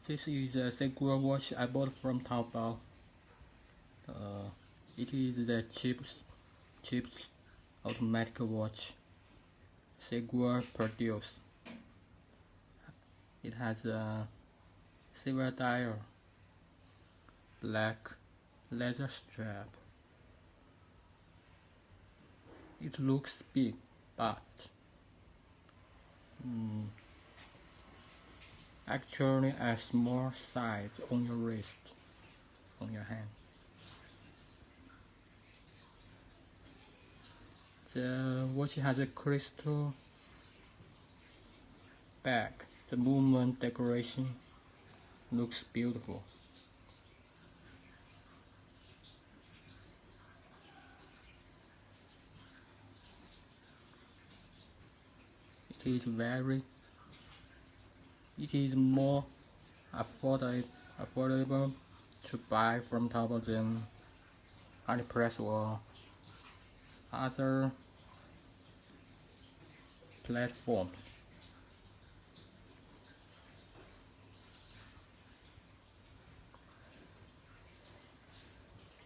This is a Sea-gull watch I bought from Taobao. It is the cheapest automatic watch Sea-gull produced. It has a silver dial, black leather strap. It looks big, but actually a small size on your wrist, on your hand. The watch has a crystal back. The movement decoration looks beautiful. It is more affordable to buy from Taobao than AliExpress or other platforms.